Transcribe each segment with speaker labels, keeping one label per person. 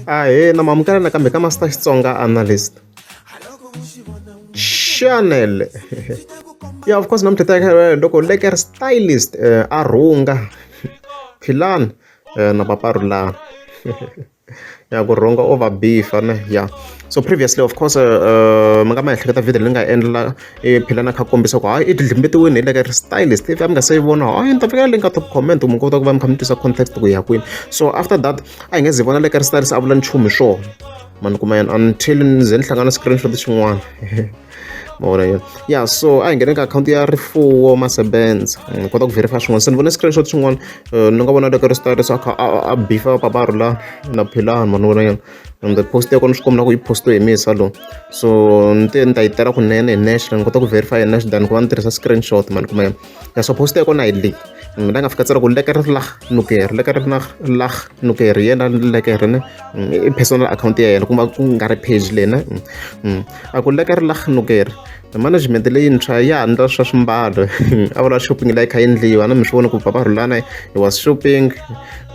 Speaker 1: Ahee, na mamukela nakambe ka Master Xitsonga analyst channel. Yeah, of course namtetaka loko leker stylist a rhunga philani na paparula ya ku rhunga over beef ne ya. So previously of course mi nga ma ehleketa video leyi nga endla philani kha kombisa ku hayi i dlimbetiwini hi leker stylist if mi nga se yi vona hayi ni ta fika link ka top comment mi kota ku va mi kha mi twisa context ku ya kwini. So after that a hi nge zi vona leker stylist a vula nchumu hi swona mani kuma yena until ni ze ni hlangana screenshot xin'wana mavona yena ya. So a hi nghene ka akhawunti ya rifuwo masebenza ni kota ku verify swin'wana se ni vone screenshot xin'wana ni nga vona leker stylist a kha a bifa paparula na philani mani vona yena the post ya kona swi komba ku yi postiwe hi misa lowu. So ni ta yi tela kunene hi nexe ni kota ku verify hi nexe than ku va ni tirhisa screenshot mani kuma yena ya. So post ya kona hi leyi mina nga fika tsala ku leker lah nuker leker lah nuker yena leker ne i personal account ya yena kuma ku nga ri page lena a ku leker lah nuker management leyintshwa ya ndla swa swimbalo a vula shopping leyi kha endliwa na mi swi vona ku paparulana he was shopping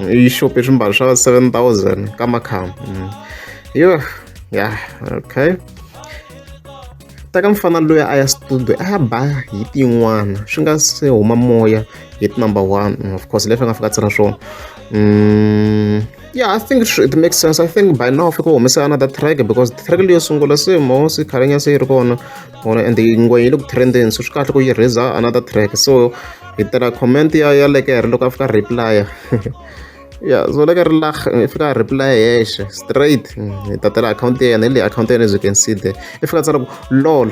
Speaker 1: i shope swimbalo swa 7,000 ka makhamba yo ya. Okay, taka mfana loyi a ya studio a ya ba hi tin'wana swi nga se huma moya hi number 1 of course leswi nga fika tsala swona. Yeah, I think it makes sense. I think by now fika humesa another track because track leyo sungula se mo se khalenya se yi ri kona and ngwe yi le ku trending so swi kahle ku yi reza another track. So hi tela comment ya leker loko a fika reply yeah. So leker lah fika reply yexe straight hi tatela account ya yena le account ya yena as you can see there i fika tsala ku lol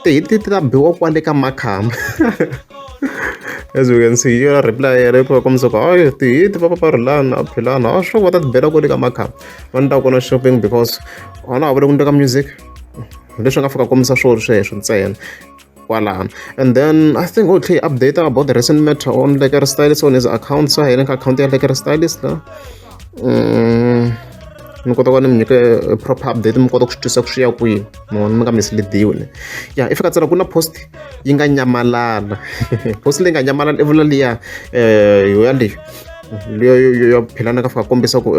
Speaker 1: ti ta biwa kwale ka makhamba as you can see yona reply ya le ko komisa ku ay ti paparulana philana a swo kota ti bela kwale ka makhamba vani ta kona shopping because ona a vule ku ndeka music leswi nga fika komisa swona sweswo ntsena kwalano. And then I think okay update about the recent matter on leker stylist on his account so hi le ka account ya leker stylist la ni kota ku ni mi nyike proper update mi kota ku swi twisa ku swi ya kwini mona mi nga misleadiwi ya. I fika tsala ku na post yi nga nyamalala post leyi nga nyamalala i vula liya yo leyi yo philana ka fika kombisa ku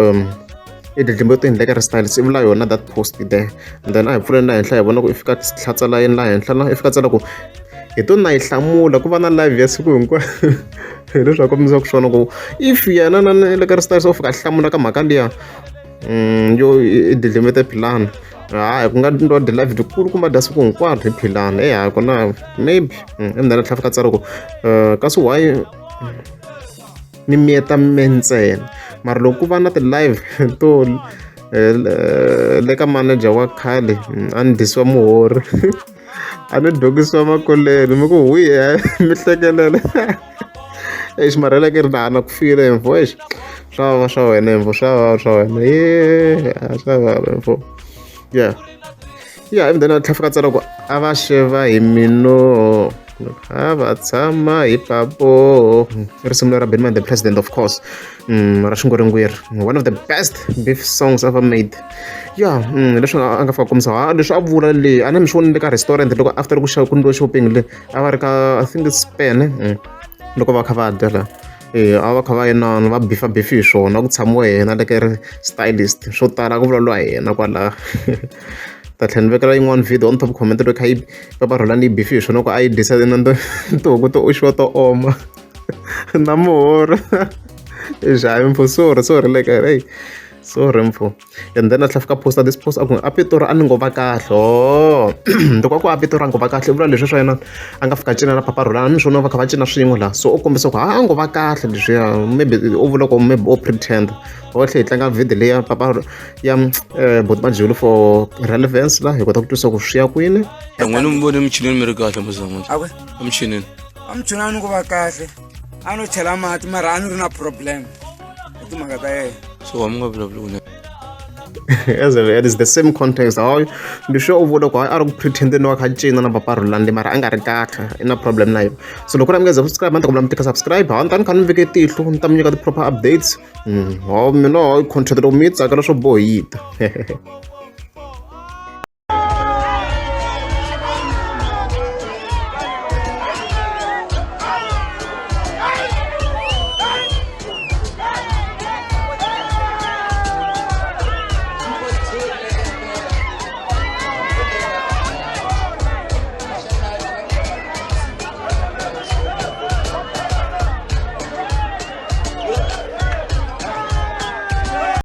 Speaker 1: i dlimbetiwini leker stylist i vula yona that post there. And then a hi pfuleni la henhla hi vona ku i fika hlatsala yini la henhla la i fika tsala ku hi to na yi hlamula ku va na live ya siku hinkwayo leswi a kombisa ku swona ku if yena na leker stylist o fika hlamula ka mhaka liya yo i dlimbete philani hayi ku nga ndwa live dikulu kumbe da siku hinkwaro hi philani hayi kona maybe and then a tlha fika tsala ku kasi why ni miyeta mentsena mara loko ku va na ti-live to le ka manager wa khale a ni disiwa muhori a ni dokisiwa makoleni mi ku huye mi hlekelela exi mara leke ri na ku file mfo exi swa vava swa wena mfo swa vava swa wena swa vava mfo yeah. And then a tlha fika tsala ku a va xeva hi mino a va tshama hi papo risimu ra Benman the President of course ra Xingweringweri one of the best beef songs ever made yeah. Leswi a nga fika komisa leswi a vula leyi a ni mi swi voni le ka restaurant loko after ku ku ndliwa shopping le a va ri ka I think it's Span loko va kha va dya la a va kha va inana va bifa hi swona ku tshamiwe yena leker stylist swo tala ku vulavuriwa hi yena kwala ta tlhela ni vekela yin'wana video on top comment loko kha yi paparula ni bifi hi swona ku a yi disa na tihuku to oxiwa to oma na muhora hayi mfo sorry leker hey sorry mfo. And then a tlha fika posta this post a ku a Pitori a ni ngo va kahle loko a ku a Pitori a ngo va kahle i vula leswi swa yena a nga fika cina na paparula ni swona va kha va cina swin'we la so u kombisa ku a ngo va kahle leswiya maybe u vula ku maybe o pretend o tlhe hi tlanga video leya paparula ya Buti Majulu for relevance la hi kota ku twisa ku swi ya kwini.
Speaker 2: N'wina mi vone michinini mi ri kahle muzamuni emichinini
Speaker 3: a muchini a ni ku va kahle a no chela mati mara a ni ri na problem hi timhaka ta yena
Speaker 2: so wa mi nga vulavuli
Speaker 1: as it is the same context hayi leswi u vula ku hayi a ri ku pretend ni wa kha cina na paparulani mara a nga ri kahle i na problem na yona. So loko na mi nga za subscribe a ni ta kombela mi tika subscribe hayi ni ta ni kha ni veke tihlo ni ta mi nyika ti-proper updates mina content loko mi yi tsakela swo bohita